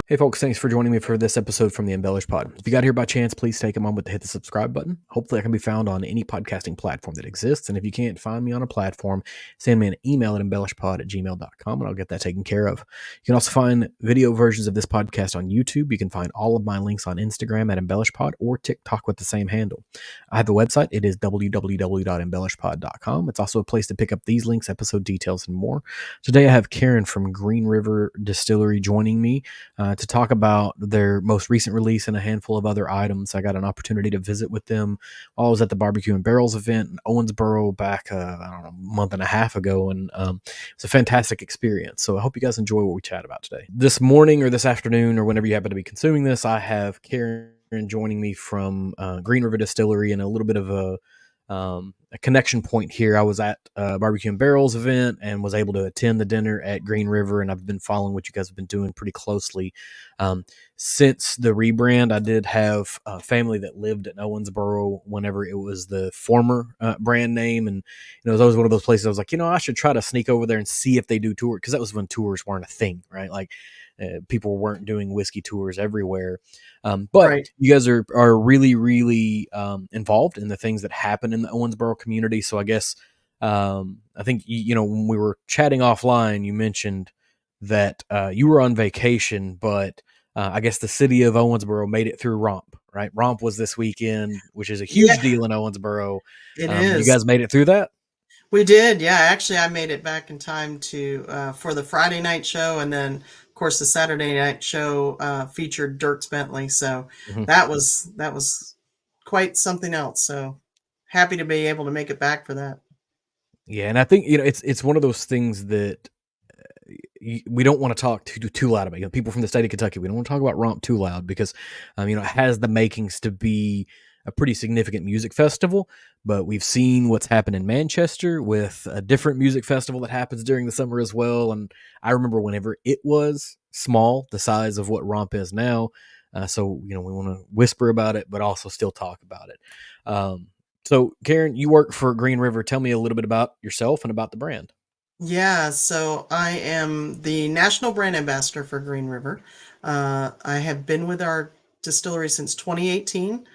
Hey folks, thanks for joining me for this episode from the EmbellishPod. If you got here by chance, please take a moment to hit the subscribe button. Hopefully I can be found on any podcasting platform that exists. And if you can't find me on a platform, send me an email at embellishpod@gmail.com and I'll get that taken care of. You can also find video versions of this podcast on YouTube. You can find all of my links on Instagram at EmbellishPod or TikTok with the same handle. I have a website. It is www.embellishpod.com. It's also a place to pick up these links, episode details, and more. Today I have Karen from Green River Distillery joining me to talk about their most recent release and a handful of other items. I got an opportunity to visit with them while I was at the Barbecue and Barrels event in Owensboro back, I don't know, a month and a half ago, and it's a fantastic experience. So I hope you guys enjoy what we chat about today. This morning or this afternoon or whenever you happen to be consuming this, I have Karen joining me from Green River Distillery and a little bit of a connection point here. I was at a Barbecue and Barrels event and was able to attend the dinner at Green River, and I've been following what you guys have been doing pretty closely. Since the rebrand, I did have a family that lived in Owensboro whenever it was the former brand name, and it was always one of those places I was like, I should try to sneak over there and see if they do tours, because that was when tours weren't a thing, right? Like people weren't doing whiskey tours everywhere. But Right. you guys are really, really involved in the things that happen in the Owensboro community. So I guess I think when we were chatting offline, you mentioned that you were on vacation, but I guess the city of Owensboro made it through Romp. Right, Romp was this weekend, which is a huge Yeah, deal in Owensboro. it You is. guys made it through that. We did. Yeah, actually, I made it back in time to for the Friday night show, and then of course the Saturday night show featured Dierks Bentley. So Mhm. that was quite something else. So happy to be able to make it back for that. Yeah, and I think it's one of those things that we don't want to talk too loud about. People from the state of Kentucky, we don't want to talk about Romp too loud because, it has the makings to be a pretty significant music festival. But we've seen what's happened in Manchester with a different music festival that happens during the summer as well. And I remember whenever it was small, the size of what Romp is now. So we want to whisper about it, but also still talk about it. So Karen, you work for Green River. Tell me a little bit about yourself and about the brand. Yeah, so I am the national brand ambassador for Green River. I have been with our distillery since 2018.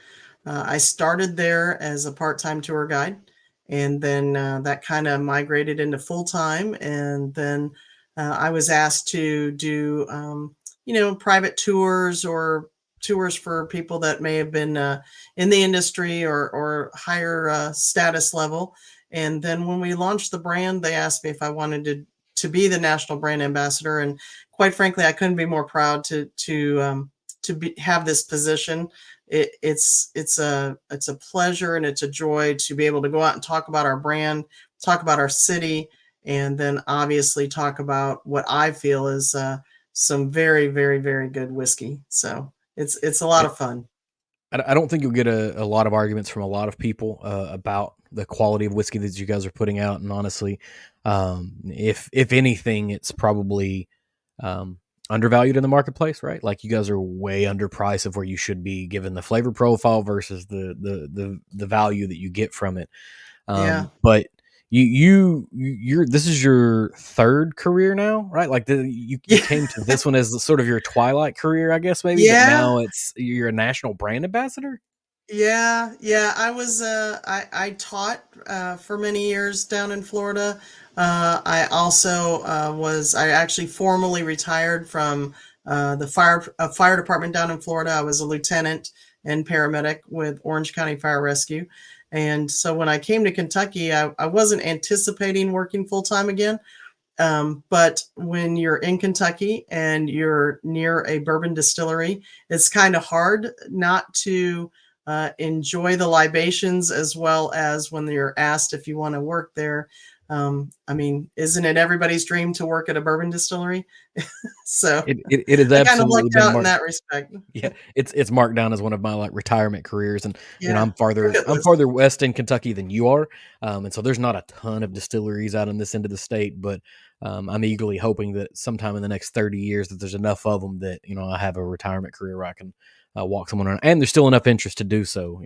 I started there as a part-time tour guide, and then that kind of migrated into full-time. And then I was asked to do, private tours or tours for people that may have been in the industry or higher status level. And then when we launched the brand, they asked me if I wanted to be the national brand ambassador. And quite frankly, I couldn't be more proud to have this position. It's a pleasure and it's a joy to be able to go out and talk about our brand, talk about our city, and then obviously talk about what I feel is some very, very, very good whiskey. So it's a lot of fun. I don't think you'll get a lot of arguments from a lot of people about the quality of whiskey that you guys are putting out. And honestly, if anything, it's probably undervalued in the marketplace, right? Like you guys are way underpriced of where you should be given the flavor profile versus the value that you get from it. Yeah. But you're this is your third career now, right? Like you Yeah. came to this one as sort of your twilight career, I guess maybe, but Yeah. now you're a national brand ambassador. Yeah. I taught for many years down in Florida. I also I actually formally retired from the fire department down in Florida. I was a lieutenant and paramedic with Orange County Fire Rescue. And so when I came to Kentucky, I wasn't anticipating working full time again. But when you're in Kentucky and you're near a bourbon distillery, it's kind of hard not to enjoy the libations as well as when you're asked if you want to work there. I mean, isn't it everybody's dream to work at a bourbon distillery? So It is I kind of absolutely lucked been out in marked. that respect. Yeah, it's marked down as one of my like retirement careers, and Yeah, bucket I'm list. farther west in Kentucky than you are, and so there's not a ton of distilleries out in this end of the state. But I'm eagerly hoping that sometime in the next 30 years that there's enough of them that I have a retirement career where I can walk someone around, and there's still enough interest to do so.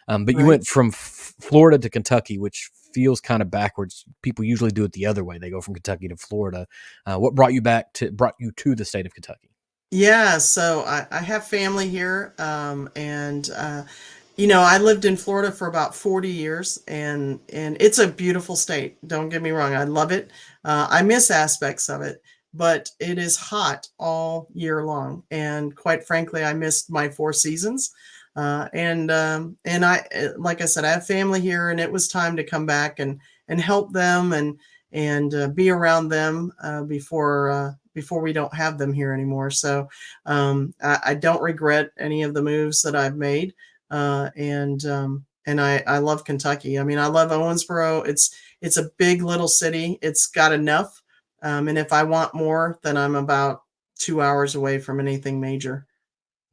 But you Right. went from Florida to Kentucky, which feels kind of backwards. People usually do it the other way; they go from Kentucky to Florida. What brought you to the state of Kentucky? Yeah, so I have family here, and you know, I lived in Florida for about 40 years, and it's a beautiful state. Don't get me wrong, I love it. I miss aspects of it, but it is hot all year long, and quite frankly, I missed my four seasons. And like I said, I have family here, and it was time to come back and help them and be around them before we don't have them here anymore. So I don't regret any of the moves that I've made, and I love Kentucky. I mean, I love Owensboro. It's a big little city. It's got enough, and if I want more, then I'm about 2 hours away from anything major.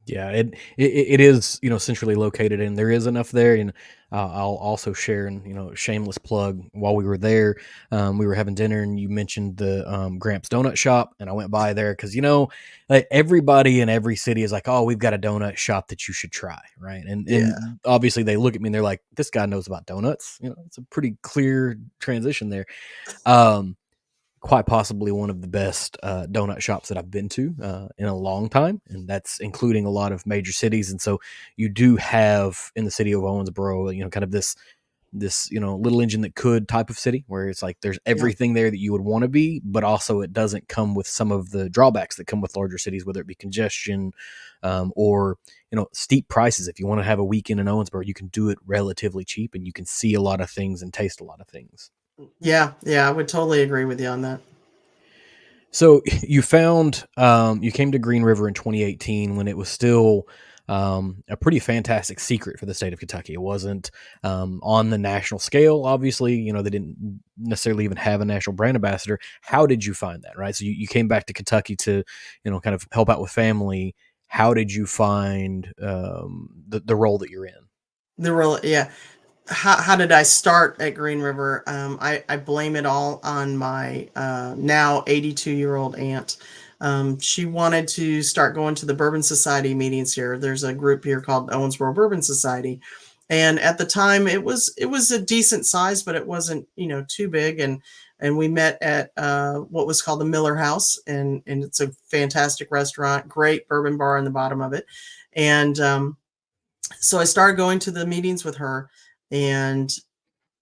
Yeah, it is, centrally located, and there is enough there. And I'll also share, and shameless plug. While we were there, we were having dinner, and you mentioned the Gramps Donut Shop, and I went by there because like everybody in every city is like, oh, we've got a donut shop that you should try, right? And Yeah. and obviously they look at me and they're like, this guy knows about donuts. It's a pretty clear transition there. Um, Quite possibly one of the best donut shops that I've been to in a long time, and that's including a lot of major cities. And so you do have in the city of Owensboro, kind of this little engine that could type of city where it's like there's Yeah. everything there that you would want to be, but also it doesn't come with some of the drawbacks that come with larger cities, whether it be congestion or steep prices. If you want to have a weekend in Owensboro, you can do it relatively cheap, and you can see a lot of things and taste a lot of things. Yeah. Yeah. I would totally agree with you on that. So you came to Green River in 2018 when it was still a pretty fantastic secret for the state of Kentucky. It wasn't on the national scale. Obviously, they didn't necessarily even have a national brand ambassador. How did you find that? Right. So you came back to Kentucky to, kind of help out with family. How did you find the role that you're in? The real, yeah. How did I start at Green River? I blame it all on my now 82-year-old aunt. She wanted to start going to the Bourbon Society meetings here. There's a group here called Owensboro Bourbon Society, and at the time it was a decent size, but it wasn't too big. And we met at what was called the Miller House, and it's a fantastic restaurant, great bourbon bar in the bottom of it, and so I started going to the meetings with her, and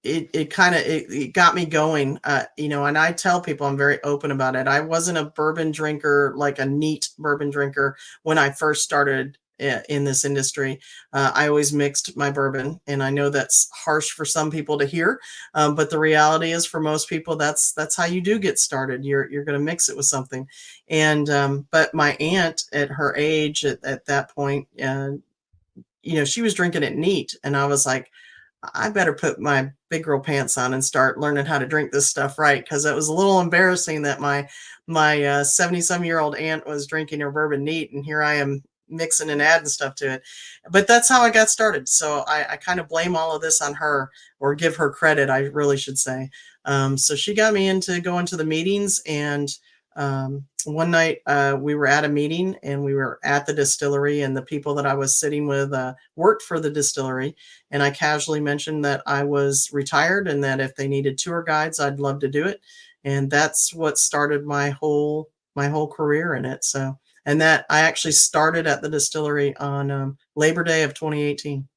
it kind of it got me going, and I tell people I'm very open about it. I wasn't a bourbon drinker, like a neat bourbon drinker, when I first started in this industry. I always mixed my bourbon, and I know that's harsh for some people to hear, but the reality is for most people that's how you do get started. You're going to mix it with something. And but my aunt at her age at that point, she was drinking it neat, and I was like, I better put my big girl pants on and start learning how to drink this stuff right, because it was a little embarrassing that my 70-some-year-old aunt was drinking her bourbon neat, and here I am mixing and adding stuff to it. But that's how I got started. So I kind of blame all of this on her, or give her credit, I really should say. So she got me into going to the meetings, and one night we were at a meeting, and we were at the distillery, and the people that I was sitting with worked for the distillery, and I casually mentioned that I was retired and that if they needed tour guides, I'd love to do it. And that's what started my whole career in it. So, and that I actually started at the distillery on Labor Day of 2018.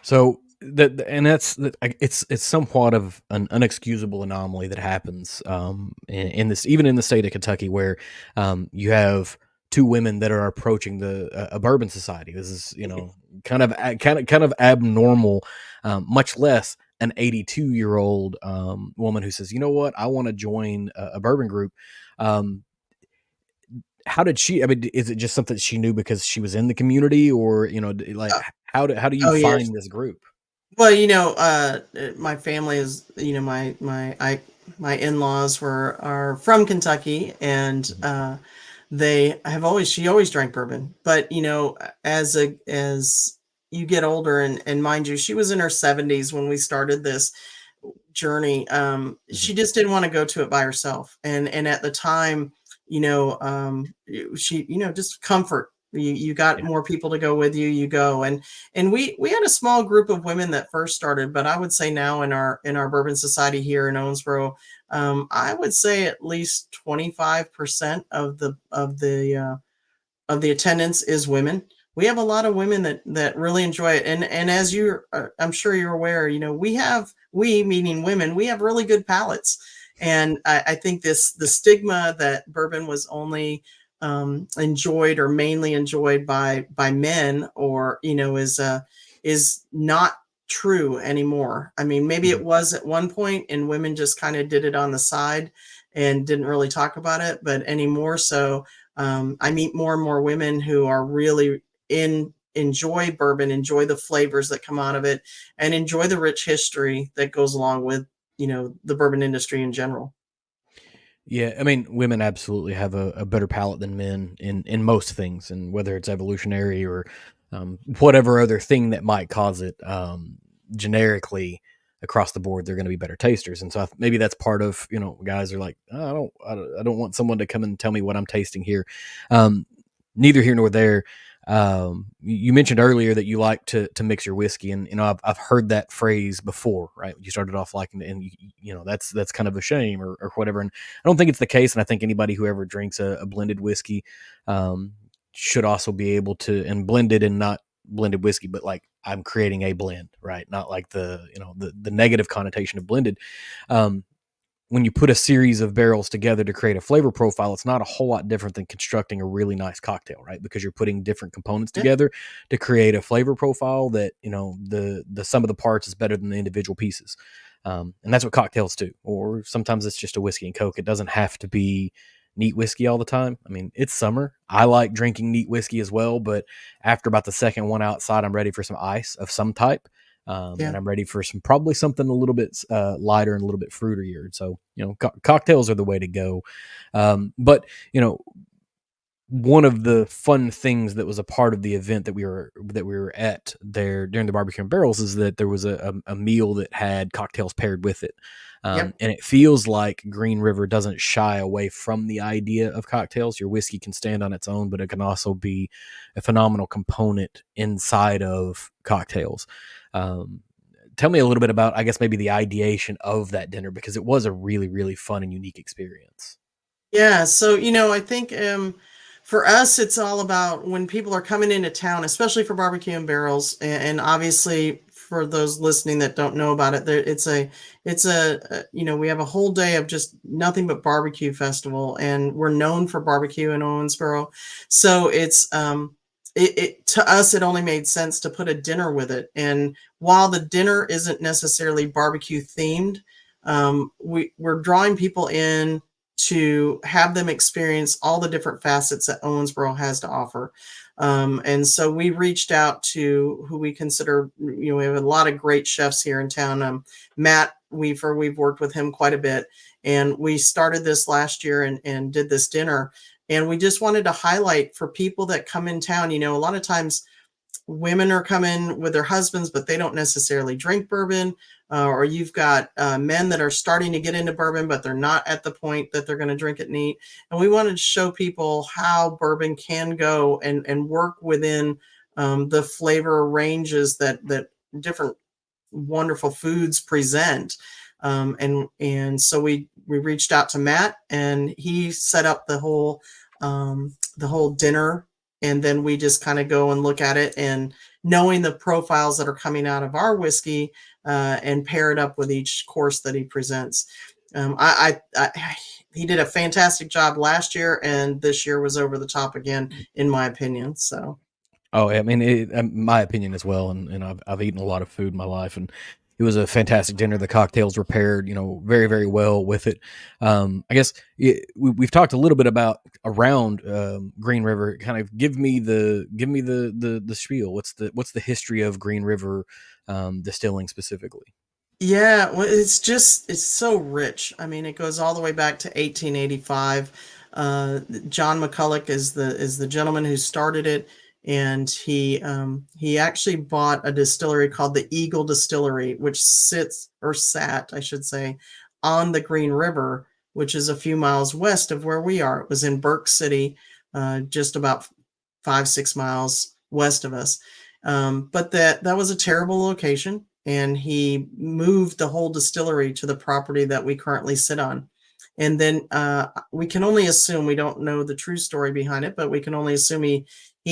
So that and that's it's somewhat of an unexcusable anomaly that happens in this, even in the state of Kentucky, where you have two women that are approaching the a bourbon society. This is kind of abnormal, much less an 82-year-old woman who says, you know what, I want to join a bourbon group. Um, how did she? I mean, is it just something she knew because she was in the community, or like Uh, how do you oh yes. find this group? Well, my family is, my in-laws are from Kentucky, and Mhm. she always drank bourbon. But, as you get older, and mind you, she was in her 70s when we started this journey. Mhm. She just didn't want to go to it by herself. And at the time, she, just comfort. You got Yeah. more people to go with you, you go. And we had a small group of women that first started, but I would say now in our bourbon society here in Owensboro, I would say at least 25% of the attendance is women. We have a lot of women that really enjoy it, and as you, I'm sure you're aware, you know, we meaning women, we have really good palates, and I think the stigma that bourbon was only enjoyed or mainly enjoyed by men, or you know, is not true anymore. I mean, maybe Mhm. it was at one point, and women just kind of did it on the side and didn't really talk about it, but anymore so I meet more and more women who are really enjoy bourbon, enjoy the flavors that come out of it, and enjoy the rich history that goes along with, you know, the bourbon industry in general. Yeah, I mean, women absolutely have a better palate than men in most things, and whether it's evolutionary or whatever other thing that might cause it, generically across the board, they're going to be better tasters. And so maybe that's part of, you know, guys are like, oh, I don't want someone to come and tell me what I'm tasting here. Um, Neither here nor there. You mentioned earlier that you like to mix your whiskey, and you know I've heard that phrase before, right? You started off liking it, and you know that's kind of a shame or whatever. And I don't think it's the case, and I think anybody who ever drinks a blended whiskey um, should also be able to, and blended and not blended whiskey, but like I'm creating a blend, right? Not like the, you know, the negative connotation of blended. Um, when you put a series of barrels together to create a flavor profile, it's not a whole lot different than constructing a really nice cocktail, right? Because you're putting different components Yeah. together to create a flavor profile that, you know, the sum of the parts is better than the individual pieces. And that's what cocktails do. Or sometimes it's just a whiskey and Coke. It doesn't have to be neat whiskey all the time. I mean, it's summer. I like drinking neat whiskey as well, but after about the second one outside, I'm ready for some ice of some type. And Yeah. I'm ready for some, probably something a little bit lighter and a little bit fruitier. So, you know, cocktails are the way to go. But you know, one of the fun things that was a part of the event that we were at there during the barbecue and barrels is that there was a meal that had cocktails paired with it. Yep. And it feels like Green River doesn't shy away from the idea of cocktails. Your whiskey can stand on its own, but it can also be a phenomenal component inside of cocktails. Um, Tell me a little bit about, I guess, maybe the ideation of that dinner, because it was a really, really fun and unique experience. Yeah, so you know, I think for us, it's all about when people are coming into town, especially for barbecue and barrels, and obviously for those listening that don't know about it, there it's you know, we have a whole day of just nothing but barbecue festival, and we're known for barbecue in Owensboro, so it to us it only made sense to put a dinner with it, and while the dinner isn't necessarily barbecue themed, we're drawing people in to have them experience all the different facets that Owensboro has to offer. And so we reached out to who we consider, you know, we have a lot of great chefs here in town. Matt Weaver, we've worked with him quite a bit. And we started this last year and did this dinner. And we just wanted to highlight for people that come in town, you know, a lot of times women are coming with their husbands, but they don't necessarily drink bourbon. Or you've got men that are starting to get into bourbon, but they're not at the point that they're going to drink it neat. And we wanted to show people how bourbon can go and work within the flavor ranges that different wonderful foods present. And so we reached out to Matt, and he set up the whole dinner, and then we just kind of go and look at it, and knowing the profiles that are coming out of our whiskey, and pair it up with each course that he presents. He did a fantastic job last year, and this year was over the top again, in my opinion. So Oh, I mean, my opinion as well. And I've eaten a lot of food in my life, and it was a fantastic dinner. The cocktails were paired, you know, very, very well with it. I guess we've talked a little bit about around Green River. Kind of give me the spiel. What's the history of Green River distilling specifically? yeah, well, it's so rich. I mean, it goes all the way back to 1885. John McCulloch is the gentleman who started it, and he actually bought a distillery called the Eagle Distillery, which sits or sat, I should say, on the Green River, which is a few miles west of where we are. It was in Burke City, just about. 5, 6 miles west of us. But that was a terrible location, and he moved the whole distillery to the property that we currently sit on. And then we can only assume, we don't know the true story behind it, but we can only assume he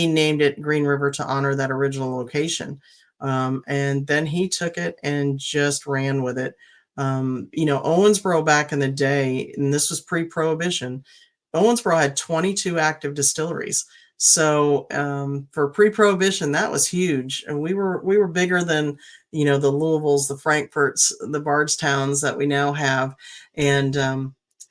named it Green River to honor that original location. And then he took it and just ran with it. Owensboro back in the day, and this was pre-prohibition, Owensboro had 22 active distilleries. So for pre-prohibition, that was huge, and we were bigger than the Louisvilles, the Frankfurts, the Bardstowns that we now have, and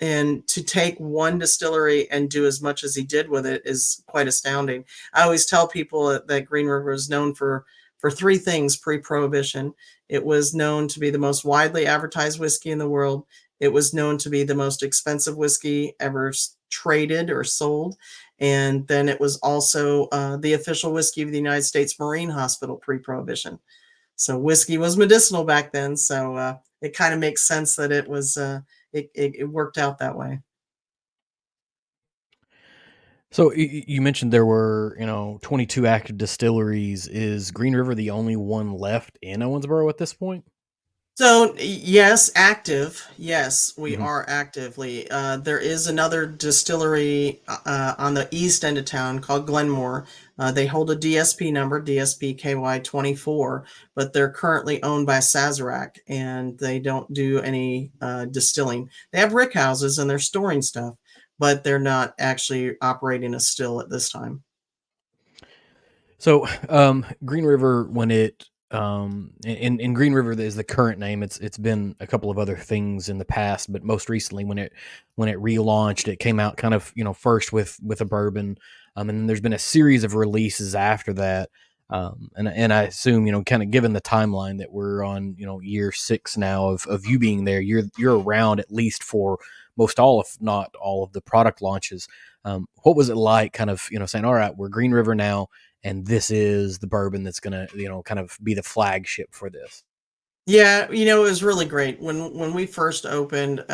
to take one distillery and do as much as he did with it is quite astounding. I always tell people that Green River is known for three things pre-prohibition. It was known to be the most widely advertised whiskey in the world. It was known to be the most expensive whiskey ever traded or sold. And then it was also the official whiskey of the United States Marine Hospital pre-prohibition. So whiskey was medicinal back then. So it kind of makes sense that it worked out that way. So you mentioned there were, 22 active distilleries. Is Green River the only one left in Owensboro at this point? So yes, active. Yes, we Hmm. are actively. There is another distillery on the east end of town called Glenmore. They hold a DSP number, DSPKY 24, but they're currently owned by Sazerac, and they don't do any distilling. They have rickhouses and they're storing stuff, but they're not actually operating a still at this time. So, Green River, when it in Green River is the current name. It's been a couple of other things in the past, but most recently when it relaunched, it came out kind of first with a bourbon, and then there's been a series of releases after that. And I assume kind of given the timeline that we're on, year 6 now of you being there, you're around at least for most all, if not all, of the product launches. What was it like, kind of saying, all right, we're Green River now, and this is the bourbon that's gonna kind of be the flagship for this. Yeah, it was really great. When we first opened,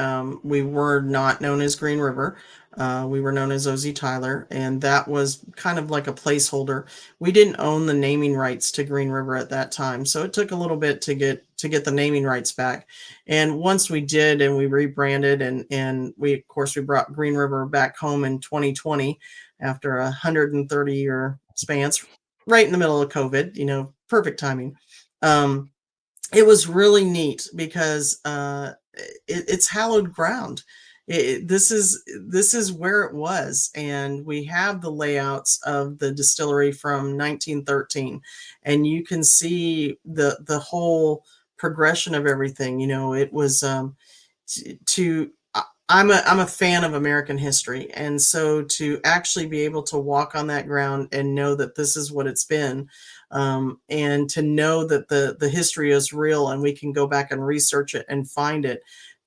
we were not known as Green River. We were known as OZ Tyler, and that was kind of like a placeholder. We didn't own the naming rights to Green River at that time, so it took a little bit to get the naming rights back. And once we did, and we rebranded, and we of course we brought Green River back home in 2020 after 130-year spans, right in the middle of COVID. Perfect timing. Um, it was really neat because it's hallowed ground. This is where it was, and we have the layouts of the distillery from 1913, and you can see the whole progression of everything. It was to I'm a fan of American history, and so to actually be able to walk on that ground and know that this is what it's been, and to know that the history is real and we can go back and research it and find it.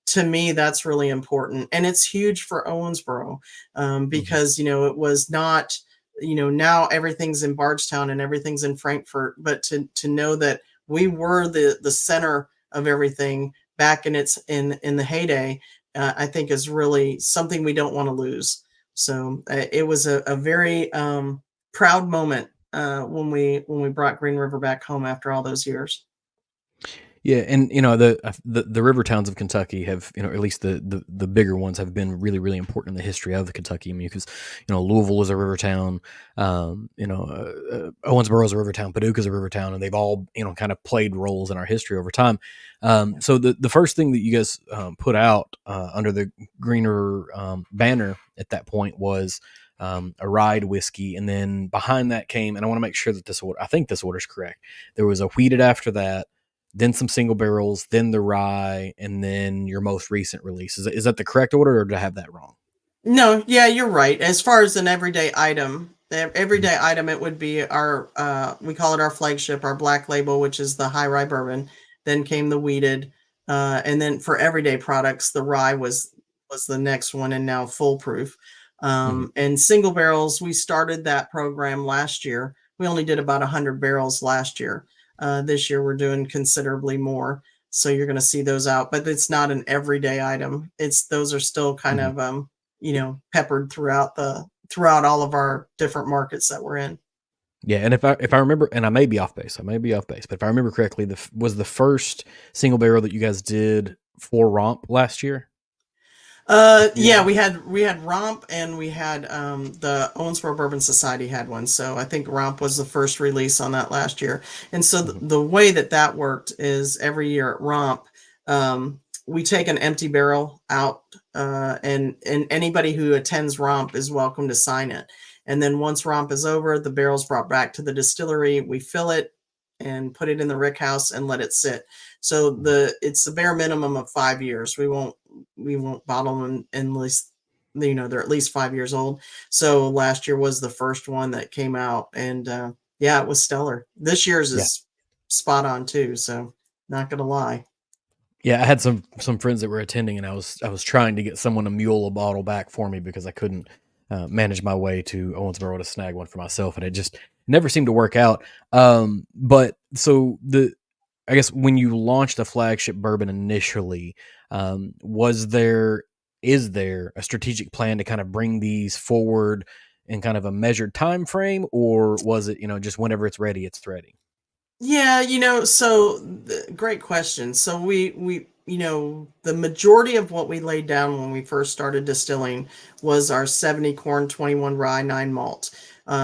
To me, that's really important, and it's huge for Owensboro, Hmm. because it was not. Now everything's in Bardstown and everything's in Frankfurt, but to know that we were the center of everything back in the heyday, I think is really something we don't want to lose. So it was a very proud moment when we brought Green River back home after all those years. Yeah, and the river towns of Kentucky have, at least the bigger ones, have been really really important in the history of Kentucky. I mean, because Louisville is a river town, Owensboro is a river town, Paducah is a river town, and they've all kind of played roles in our history over time. So the first thing that you guys put out under the Green River banner at that point was a ride whiskey, and then behind that came, and I want to make sure that this order, I think this order is correct. There was a wheated after that, then some single barrels, then the rye, and then your most recent release. Is that the correct order, or did I have that wrong? No, yeah, you're right. As far as an everyday item, the Mhm. everyday item, it would be our we call it our flagship, our black label, which is the high rye bourbon. Then came the wheated, and then for everyday products, the rye was the next one, and now foolproof. Mhm. And single barrels, we started that program last year. We only did about 100 barrels last year. This year, we're doing considerably more. So you're going to see those out, but it's not an everyday item. Those are still kind Mhm. of peppered throughout throughout all of our different markets that we're in. Yeah, and if I remember, and I may be off base, but if I remember correctly, was the first single barrel that you guys did for Romp last year? A few years Yeah, ago? we had Romp, and we had the Owensboro Bourbon Society had one. So I think Romp was the first release on that last year. And so Mhm. the way that that worked is every year at Romp, we take an empty barrel out, and anybody who attends Romp is welcome to sign it. And then once Romp is over, the barrel's brought back to the distillery. We fill it and put it in the rickhouse and let it sit. So it's the bare minimum of 5 years. We won't bottle them unless they're at least 5 years old. So last year was the first one that came out, and yeah, it was stellar. This year's Yeah. is spot on too. So not gonna lie. Yeah, I had some friends that were attending, and I was trying to get someone to mule a bottle back for me because I couldn't manage my way to Owensboro to snag one for myself, and it just never seemed to work out. But so the I guess when you launched the flagship bourbon initially, was there is there a strategic plan to kind of bring these forward in kind of a measured time frame, or was it just whenever it's ready, it's ready? Yeah, great question. So the majority of what we laid down when we first started distilling was our 70 corn, 21 rye, 9 malt.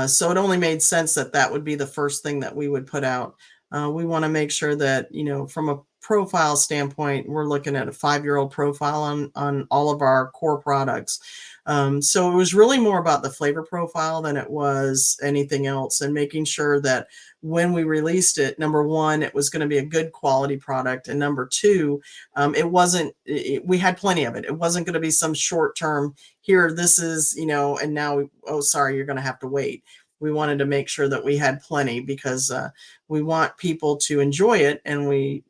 So it only made sense that that would be the first thing that we would put out. We want to make sure that, from a profile standpoint, we're looking at a 5-year-old profile on all of our core products. So it was really more about the flavor profile than it was anything else, and making sure that when we released it, number one, it was going to be a good quality product, and number two, it wasn't. We had plenty of it. It wasn't going to be some short term. Here, this is, and now, oh, sorry, you're going to have to wait. We wanted to make sure that we had plenty because we want people to enjoy it, and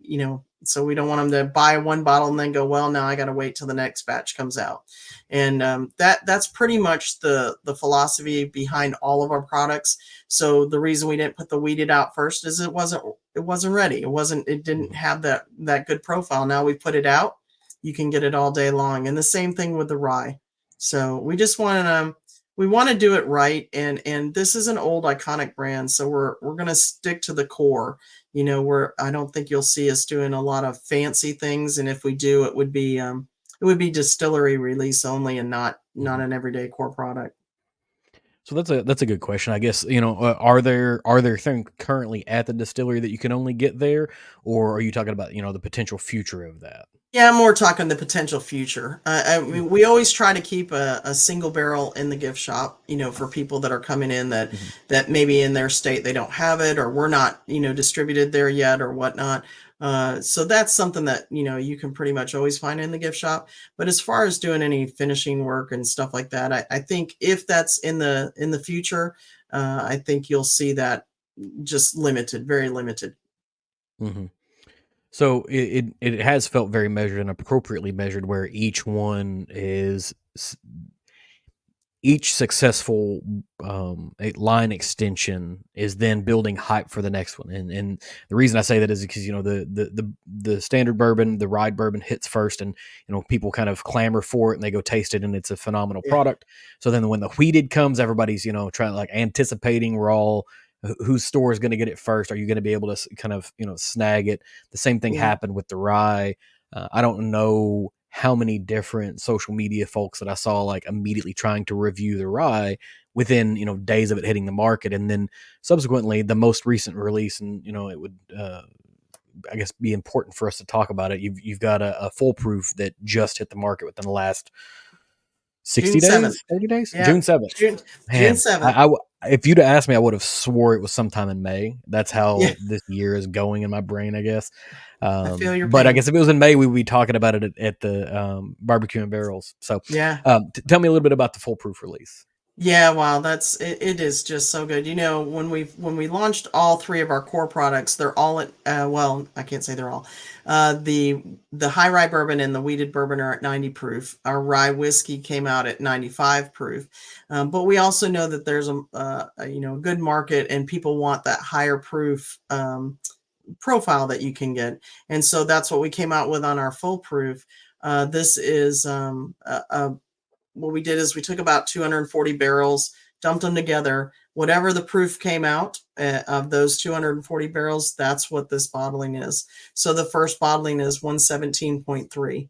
so we don't want them to buy one bottle and then go, well, now I got to wait till the next batch comes out. And that's pretty much the philosophy behind all of our products. So the reason we didn't put the weeded out first is it wasn't ready. It didn't Mhm. have that good profile. Now we put it out, you can get it all day long. And the same thing with the rye. So we want to do it right, and this is an old iconic brand, so we're going to stick to the core. I don't think you'll see us doing a lot of fancy things, and if we do, it would be distillery release only, and not Mhm. an everyday core product. So that's a good question. I guess are there things currently at the distillery that you can only get there, or are you talking about the potential future of that? Yeah, I'm more talking the potential future. I Mm. mean, we always try to keep a single barrel in the gift shop, for people that are coming in Mhm. that maybe in their state they don't have it, or we're not, distributed there yet, or whatnot. So that's something that you can pretty much always find in the gift shop. But as far as doing any finishing work and stuff like that, I think if that's in the future, I think you'll see that just limited, very limited. Mhm. So it has felt very measured and appropriately measured, where each successful line extension is then building hype for the next one. And the reason I say that is because the standard bourbon, the rye bourbon hits first, and people kind of clamor for it and they go taste it, and it's a phenomenal Yeah. product. So then when the wheated comes, everybody's trying, like, anticipating. We're all, whose store is going to get it first? Are you going to be able to kind of snag it? The same thing Yeah. happened with the rye. I don't know how many different social media folks that I saw, like, immediately trying to review the rye within days of it hitting the market, and then subsequently the most recent release, and it would I guess be important for us to talk about it. You've got a full proof that just hit the market within the last June 60 7th. days, 30 days, Yeah. June 7th. June Man, 7th. if you'd asked me, I would have swore it was sometime in May. That's Yeah. how this year is going in my brain, I guess. I feel your But I pain. guess if it was in May, we would be talking about it at the barbecue and barrels. So, Yeah. tell me a little bit about the full proof release. Yeah, wow, it is just so good. When we launched all three of our core products, they're all at well, I can't say they're all. The high rye bourbon and the wheated bourbon are at 90 proof. Our rye whiskey came out at 95 proof. But we also know that there's a good market, and people want that higher proof profile that you can get. And so that's what we came out with on our full proof. This is what we did is we took about 240 barrels, dumped them together. Whatever the proof came out of those 240 barrels, that's what this bottling is. So the first bottling is 117.3.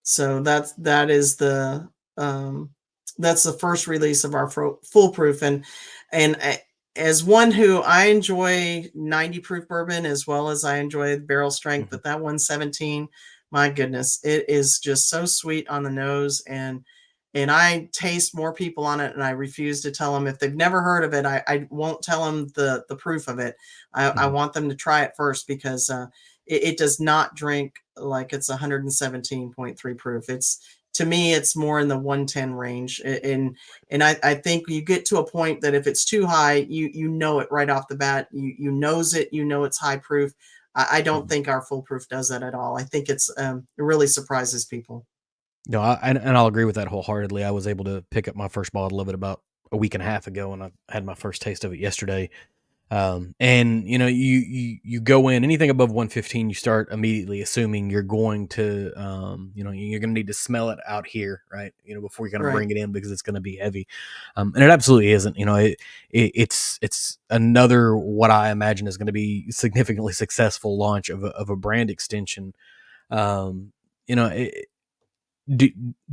So that is um, that's the first release of our foolproof. And as one who, I enjoy 90 proof bourbon as well as I enjoy barrel strength, Mhm. but that 117, my goodness, it is just so sweet on the nose. And I taste more people on it, and I refuse to tell them if they've never heard of it. I won't tell them the proof of it. I Mhm. want them to try it first because it does not drink like it's 117.3 proof. It's, to me, it's more in the 110 range. And I think you get to a point that if it's too high, you know it right off the bat. You nose it, you know it's high proof. I don't Mhm. think our foolproof does that at all. I think it really surprises people. No, and I'll agree with that wholeheartedly. I was able to pick up my first bottle of it about a week and a half ago, and I had my first taste of it yesterday. And you go in anything above 115, you start immediately assuming you're going to, you're going to need to smell it out here, right? Before you're going to Right. bring it in because it's going to be heavy. And it absolutely isn't. It's another what I imagine is going to be significantly successful launch of a brand extension. Um, you know, it, do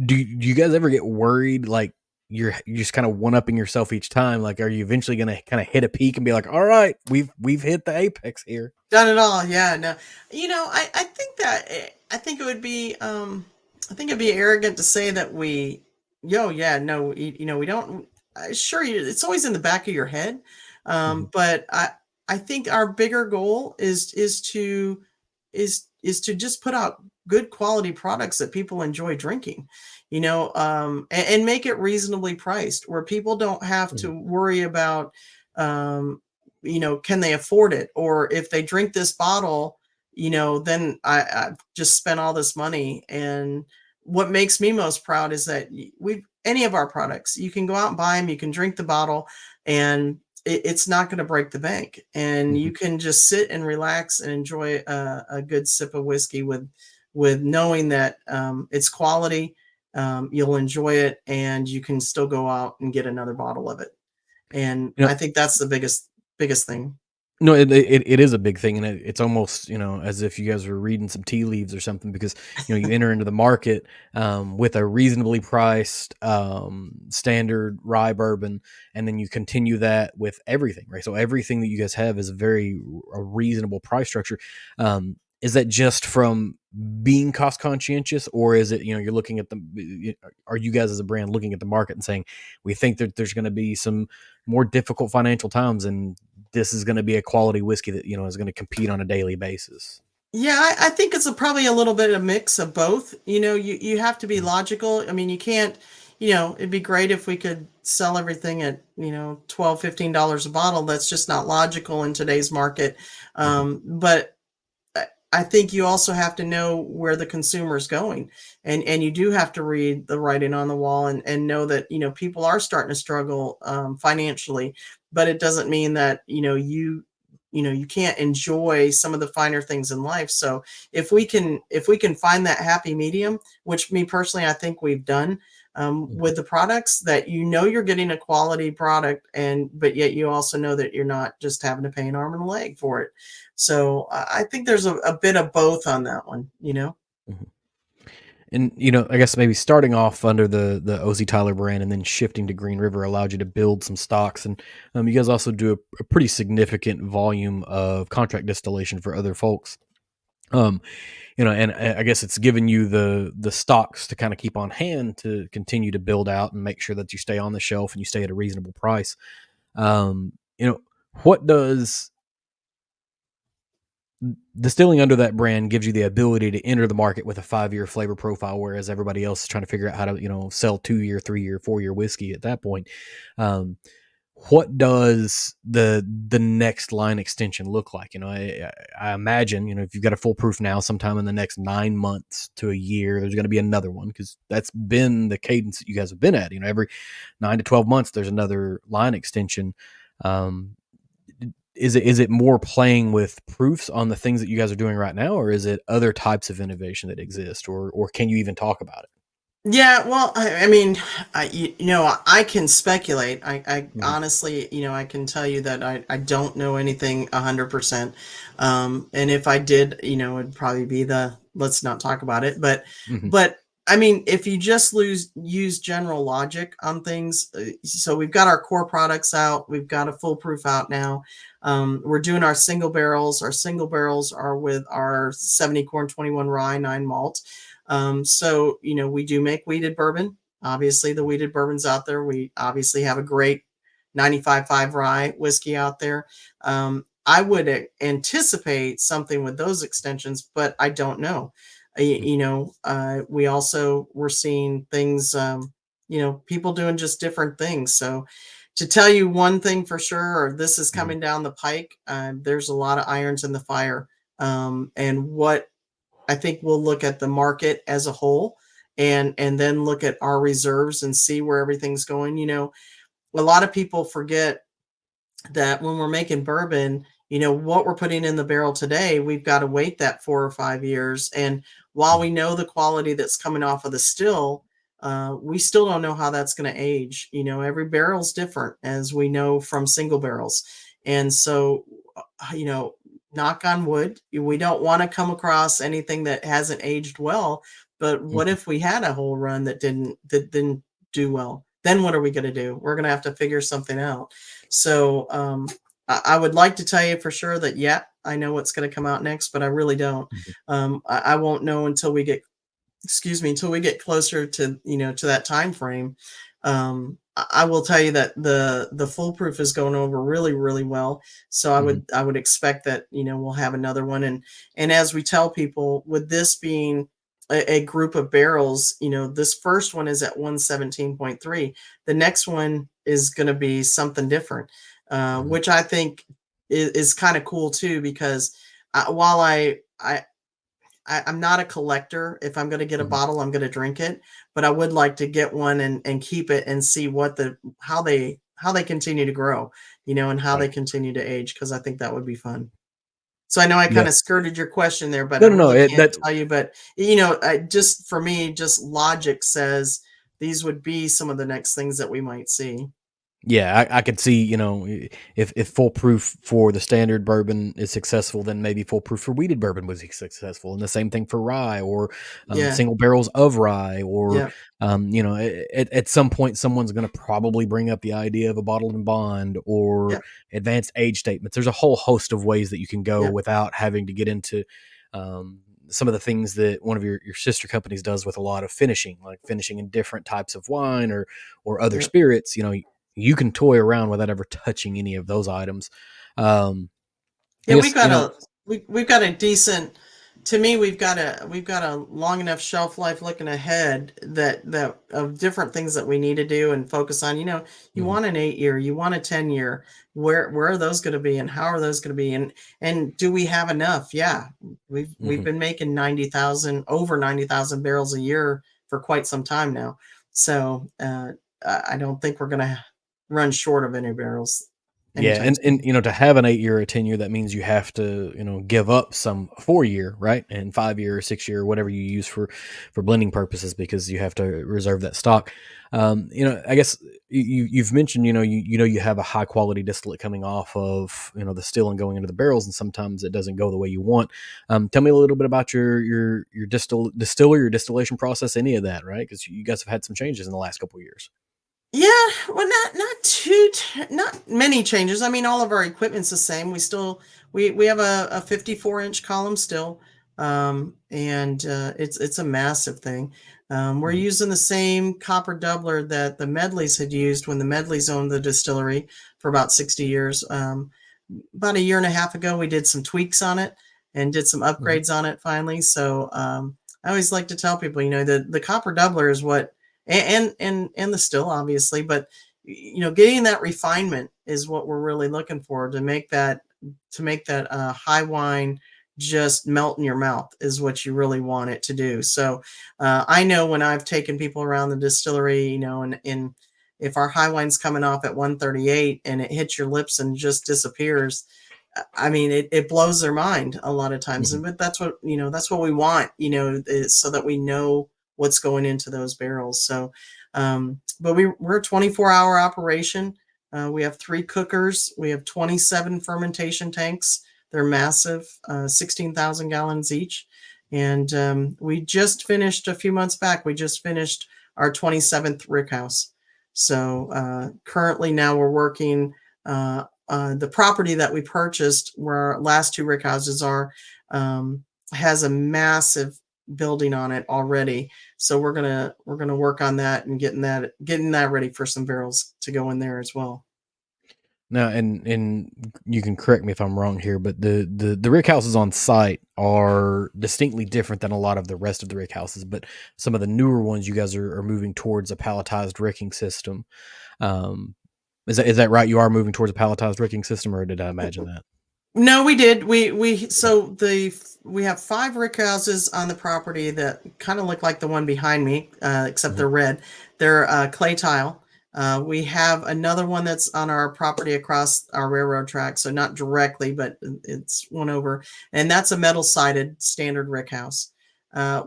do you guys ever get worried, like, you're just kinda one upping yourself each time? Like, are you eventually gonna kinda hit a peak and be like, "All right, we've hit the apex here?" Done it all. Yeah, no. I think that I think it would be I think it'd be arrogant to say that yeah, no, we don't. Sure, it's always in the back of your head, Mhm, but I think our bigger goal is to just put out good quality products that people enjoy drinking, and make it reasonably priced where people don't have to mhm, worry about um, can they afford it? Or if they drink this bottle, then I've just spent all this money. And what makes me most proud is that any of our products, you can go out and buy them, you can drink the bottle, and it's not going to break the bank. And mhm. you can just sit and relax and enjoy a good sip of whiskey with knowing that it's quality. You'll enjoy it, and you can still go out and get another bottle of it. And You know I think that's the biggest thing. No, it is a big thing, and it's almost, as if you guys were reading some tea leaves or something, because you enter into the market with a reasonably priced standard rye bourbon, and then you continue that with everything, right? So everything that you guys have is a reasonable price structure. Is that just from being cost conscientious, or is it, you're looking at are you guys as a brand looking at the market and saying, we think that there's going to be some more difficult financial times, and this is going to be a quality whiskey that is going to compete on a daily basis? Yeah, I think it's probably a little bit of mix of both. You have to be Mhm, logical. I mean, you can't, it'd be great if we could sell everything at, 12, $15 a bottle. That's just not logical in today's market. mhm, But I think you also have to know where the consumer is going, and you do have to read the writing on the wall, and know that people are starting to struggle financially, but it doesn't mean that you can't enjoy some of the finer things in life. So if we can find that happy medium, which me personally I think we've done mhm. with the products, that you're getting a quality product, and but yet you also know that you're not just having to pay an arm and a leg for it. So I think there's a bit of both on that one. Mhm. And I guess maybe starting off under the OZ Tyler brand and then shifting to Green River allowed you to build some stocks, and you guys also do a pretty significant volume of contract distillation for other folks. Um, and I guess it's given you the stocks to kind of keep on hand to continue to build out and make sure that you stay on the shelf and you stay at a reasonable price. Um, you know, what does distilling under that brand gives you the ability to enter the market with a 5-year flavor profile, whereas everybody else is trying to figure out how to, sell 2-year, 3-year, 4-year whiskey at that point. Um, what does the next line extension look like? I imagine, if you've got a full proof now, sometime in the next 9 months to a year, there's going to be another one, because that's been the cadence that you guys have been at. Every 9 to 12 months, there's another line extension. Um, is it more playing with proofs on the things that you guys are doing right now, or is it other types of innovation that exist, or can you even talk about it? Yeah, well, I mean, I can speculate. I Hmm. honestly, I can tell you that I don't know anything 100%. And if I did, it'd probably be the let's not talk about it. Hmm. But I mean, if you just use general logic on things, so we've got our core products out, we've got a foolproof out now. We're doing our single barrels. Our single barrels are with our 70 corn 21 rye 9 malt. So, we do make wheated bourbon. Obviously, the wheated bourbon's out there. We obviously have a great 95.5 rye whiskey out there. I would anticipate something with those extensions, but I don't know. We also we're seeing things, people doing just different things. So, to tell you one thing for sure, or this is Hmm. coming down the pike, there's a lot of irons in the fire. And what I think we'll look at the market as a whole and then look at our reserves and see where everything's going. A lot of people forget that when we're making bourbon, what we're putting in the barrel today, we've got to wait that 4 or 5 years. And while we know the quality that's coming off of the still, we still don't know how that's going to age. Every barrel's different, as we know from single barrels. And so, you know, knock on wood, we don't want to come across anything that hasn't aged well. But what Hmm. if we had a whole run that didn't do well? Then what are we going to do? We're going to have to figure something out. So I would like to tell you for sure that, yeah, I know what's going to come out next, but I really don't. Hmm. I won't know until we get, excuse me, until we get closer to, to that time frame. I will tell you that the foolproof is going over really, really well. So Hmm. I would expect that, we'll have another one. And as we tell people, with this being a group of barrels, this first one is at 117.3. The next one is going to be something different, Hmm. which I think is kind of cool too, because while I'm not a collector. If I'm going to get a Hmm. bottle, I'm going to drink it. But I would like to get one and keep it and see how they continue to grow, and how they Right. continue to age, because I think that would be fun. So I know I Yeah. kind of skirted your question there, but I No, no, no. really can't That tell you. But just for me, just logic says these would be some of the next things that we might see. Yeah, I could see, if foolproof for the standard bourbon is successful, then maybe foolproof for weeded bourbon was successful, and the same thing for rye or Yeah, single barrels of rye, or yeah, at some point, someone's going to probably bring up the idea of a bottled and bond or yep, advanced age statements. There's a whole host of ways that you can go yep, without having to get into some of the things that one of your sister companies does with a lot of finishing, like finishing in different types of wine or other yep. spirits. You can toy around without ever touching any of those items. Um, I Yeah, guess, we've got a decent, to me, we've got a long enough shelf life looking ahead that of different things that we need to do and focus on. You mhm, want an 8 year, you want a 10 year. Where are those going to be, and how are those going to be, and do we have enough? Yeah, we've mhm. been making 90,000 barrels a year for quite some time now. So I don't think we're going to run short of any barrels Yeah, anytime and soon. to have an 8 year or 10 year, that means you have to give up some 4 year, right, and 5 year or 6 year, whatever you use for blending purposes, because you have to reserve that stock. I guess you've mentioned you have a high quality distillate coming off of the still and going into the barrels, and sometimes it doesn't go the way you want. Tell me a little bit about your distiller, your distillation process, any of that, right? Because you guys have had some changes in the last couple of years. Yeah, well, not many changes. I mean, all of our equipment's the same. We have a 54-inch column still, and it's a massive thing. We're Mhm. using the same copper doubler that the Medleys had used when the Medleys owned the distillery for about 60 years. About a year and a half ago, we did some tweaks on it and did some Mhm. upgrades on it finally. So I always like to tell people, the copper doubler is what, and the still obviously, but getting that refinement is what we're really looking for to make that high wine just melt in your mouth is what you really want it to do. So I know when I've taken people around the distillery, and if our high wine's coming off at 138 and it hits your lips and just disappears, I mean, it blows their mind a lot of times. Mhm. But that's what we want, is so that we know what's going into those barrels. So, but we're a 24-hour operation. We have 3 cookers. We have 27 fermentation tanks. They're massive, 16,000 gallons each. And we just finished a few months back. We just finished our 27th rickhouse. So currently now we're working the property that we purchased, where our last 2 rickhouses are, has a massive building on it already. So we're gonna work on that and getting that ready for some barrels to go in there as well. Now, and you can correct me if I'm wrong here, but the rick houses on site are distinctly different than a lot of the rest of the rick houses. But some of the newer ones, you guys are moving towards a palletized ricking system. Um, is that right? You are moving towards a palletized ricking system, or did I imagine that? No, we did. We Okay. so the we have 5 rickhouses on the property that kind of look like the one behind me, except Mhm. they're red. They're clay tile. We have another one that's on our property across our railroad track, so not directly, but it's one over, and that's a metal sided standard rickhouse.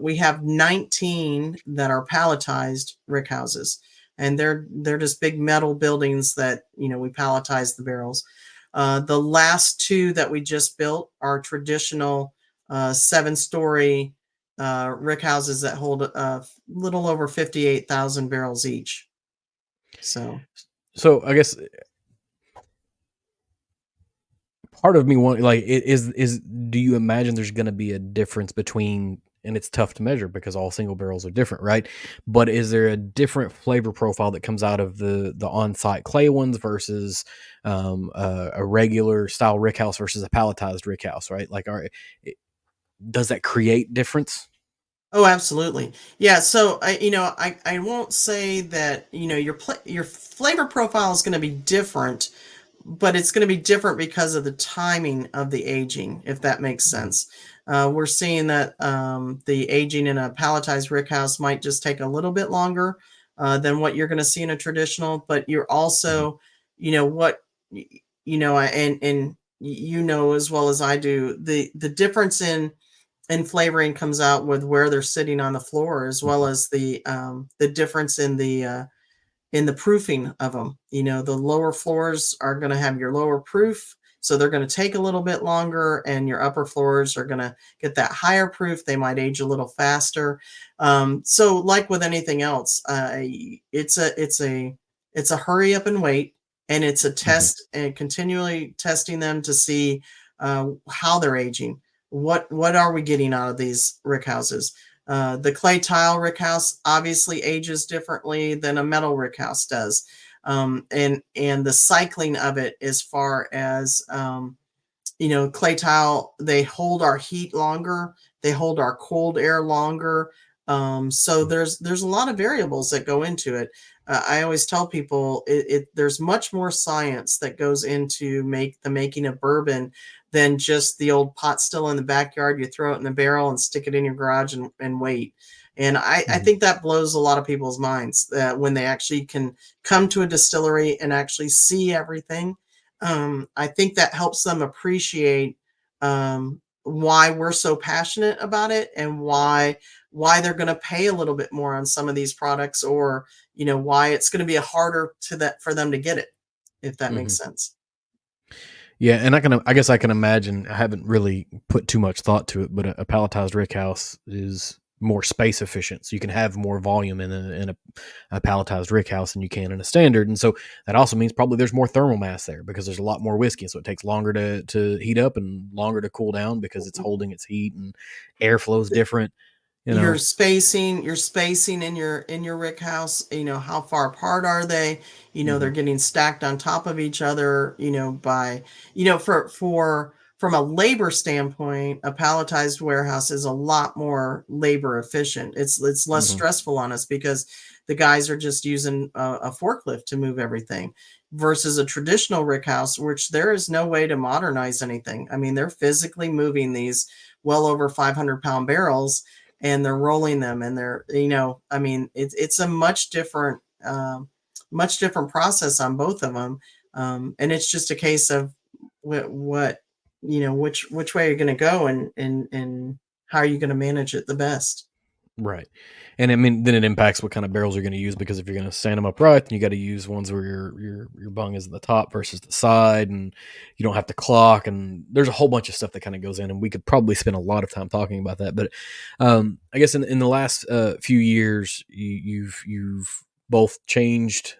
We have 19 that are palletized rickhouses, and they're just big metal buildings that we palletize the barrels. The last 2 that we just built are traditional 7-story rick houses that hold a little over 58,000 barrels each. So, So I guess part of me want like is do you imagine there's going to be a difference between, and it's tough to measure because all single barrels are different, right? But is there a different flavor profile that comes out of the on-site clay ones versus a regular style rick house versus a palletized rick house, right? Like does that create difference? oh, absolutely. Yeah. So I won't say that your flavor profile is going to be different, but it's going to be different because of the timing of the aging, if that makes Mhm. sense. We're seeing that the aging in a palletized rickhouse might just take a little bit longer than what you're going to see in a traditional, but you're Mhm. also, what, and as well as I do, the difference in flavoring comes out with where they're sitting on the floor, as well Mhm. as the difference in the proofing of them. The lower floors are going to have your lower proof, so they're going to take a little bit longer, and your upper floors are going to get that higher proof. They might age a little faster. So, like with anything else, it's a hurry up and wait, and it's a Mhm. test and continually testing them to see how they're aging. What are we getting out of these rick houses? The clay tile rickhouse obviously ages differently than a metal rickhouse does, and the cycling of it, as far as clay tile, they hold our heat longer, they hold our cold air longer. So there's a lot of variables that go into it. I always tell people there's much more science that goes into the making of bourbon than just the old pot still in the backyard. You throw it in the barrel and stick it in your garage and wait. And I Mhm. think that blows a lot of people's minds when they actually can come to a distillery and actually see everything. I think that helps them appreciate why we're so passionate about it, and why they're going to pay a little bit more on some of these products, or why it's going to be harder to that for them to get it, if that makes Mhm. sense. Yeah, and I guess I can imagine. I haven't really put too much thought to it, but a palletized rick house is more space efficient, so you can have more volume in a palletized rick house than you can in a standard, and so that also means probably there's more thermal mass there because there's a lot more whiskey, so it takes longer to heat up and longer to cool down because it's holding its heat and airflow's different. You your know. spacing your spacing in your rick house, how far apart are they? They're Hmm. getting stacked on top of each other, by for from a labor standpoint, a palletized warehouse is a lot more labor efficient. It's less Hmm. stressful on us because the guys are just using a forklift to move everything, versus a traditional rick house, which there is no way to modernize anything. I mean, they're physically moving these well over 500-pound barrels, and they're rolling them, and I mean, it's a much different process on both of them. And it's just a case of what which way you're going to go, and how are you going to manage it the best. Right. And I mean, then it impacts what kind of barrels you're going to use, because if you're going to sand them up right, then you got to use ones where your bung is at the top versus the side, and you don't have to clock. And there's a whole bunch of stuff that kind of goes in, and we could probably spend a lot of time talking about that. But I guess in the last few years, you've both changed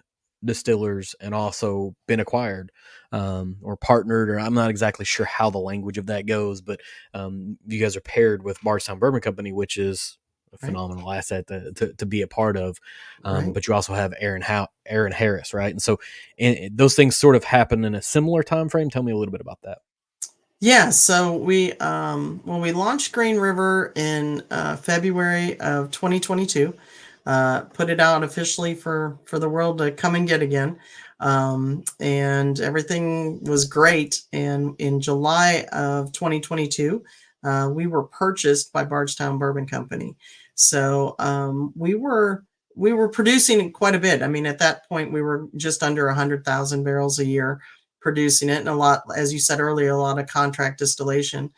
distillers and also been acquired, or partnered, or I'm not exactly sure how the language of that goes, but you guys are paired with Bardstown Bourbon Company, which is a Right, phenomenal asset to be a part of. right. But you also have Aaron Harris, right? And so those things sort of happen in a similar time frame. Tell me a little bit about that. Yeah, so we when we launched Green River in February of 2022, put it out officially for the world to come and get again, and everything was great. And in July of 2022, we were purchased by Bardstown Bourbon Company. So we were producing quite a bit. I mean, at that point, we were just under 100,000 barrels a year producing it, and a lot, as you said earlier, a lot of contract distillation.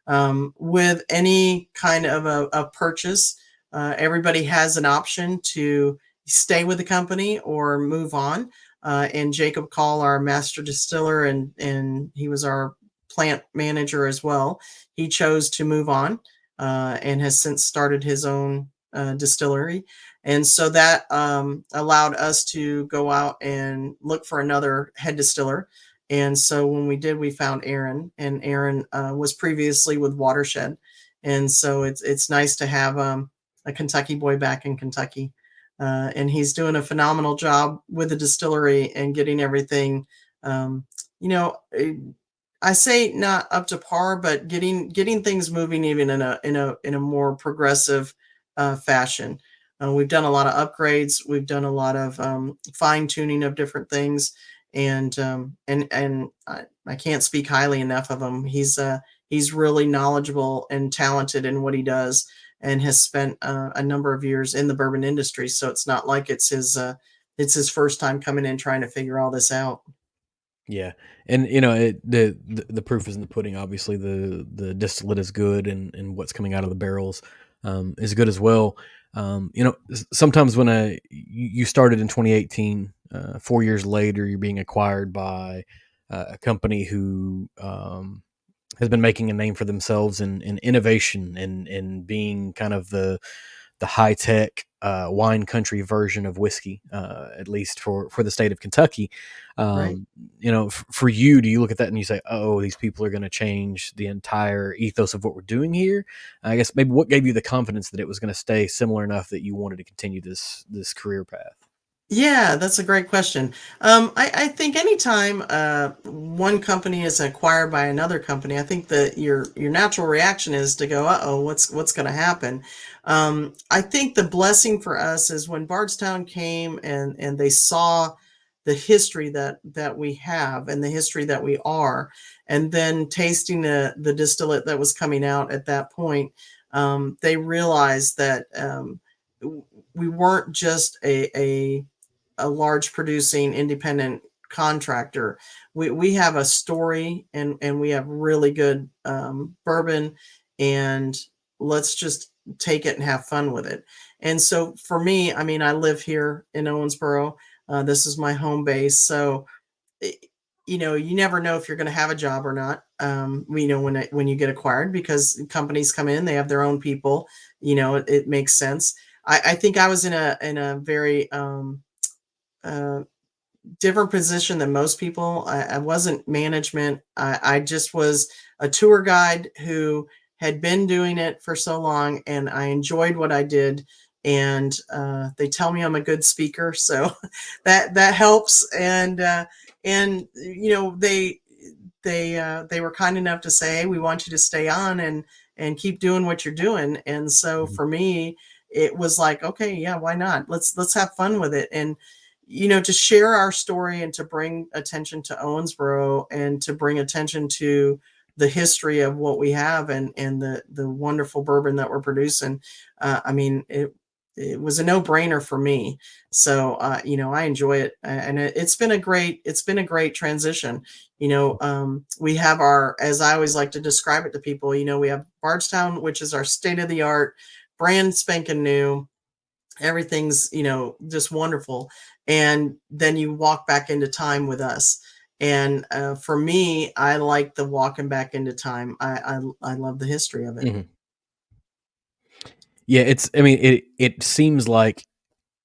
With any kind of a purchase, everybody has an option to stay with the company or move on. And Jacob Call, our master distiller, and he was our plant manager as well, he chose to move on, and has since started his own distillery. And so that allowed us to go out and look for another head distiller. And so when we did, we found Aaron, and Aaron was previously with Watershed. And so it's nice to have a Kentucky boy back in Kentucky. And he's doing a phenomenal job with the distillery and getting everything, um, you know, I say not up to par, but getting things moving even in a more progressive fashion. We've done a lot of upgrades. We've done a lot of fine tuning of different things, and I can't speak highly enough of him. He's really knowledgeable and talented in what he does, and has spent a number of years in the bourbon industry. So it's not like it's his first time coming in trying to figure all this out. Yeah, and you know the proof is in the pudding. Obviously, the distillate is good, and what's coming out of the barrels is good as well. You know, sometimes when you started in 2018, 4 years later, you're being acquired by a company who has been making a name for themselves in innovation and being kind of the high tech wine country version of whiskey, at least for the state of Kentucky. Right. You know, for you, do you look at that and you say, "Oh, these people are going to change the entire ethos of what we're doing here"? I guess maybe what gave you the confidence that it was going to stay similar enough that you wanted to continue this career path? Yeah, that's a great question. I think anytime one company is acquired by another company, I think that your natural reaction is to go, "Uh-oh, what's going to happen?" I think the blessing for us is when Bardstown came and they saw the history that we have and the history that we are, and then tasting the distillate that was coming out at that point, they realized that we weren't just a large producing independent contractor. We have a story, and we have really good bourbon, and let's just take it and have fun with it. And so for me, I mean, I live here in Owensboro. This is my home base. So eh, you never know if you're going to have a job or not. When you get acquired, because companies come in, they have their own people. It makes sense. I think I was in a very uh, different position than most people. I wasn't management. I just was a tour guide who had been doing it for so long, and I enjoyed what I did. And they tell me I'm a good speaker, so that helps. And they were kind enough to say, "Hey, we want you to stay on and keep doing what you're doing." And so Mhm. for me, it was like, okay, yeah, why not? Let's have fun with it. And to share our story and to bring attention to Owensboro and to bring attention to the history of what we have and the wonderful bourbon that we're producing. I mean, it was a no-brainer for me. So I enjoy it, and it's been a great transition. We have our, as I always like to describe it to people, we have Bardstown, which is our state-of-the-art brand spanking new. Everything's, just wonderful. And then you walk back into time with us. And for me, I like the walking back into time. I love the history of it. Mhm. Yeah, I mean, it seems like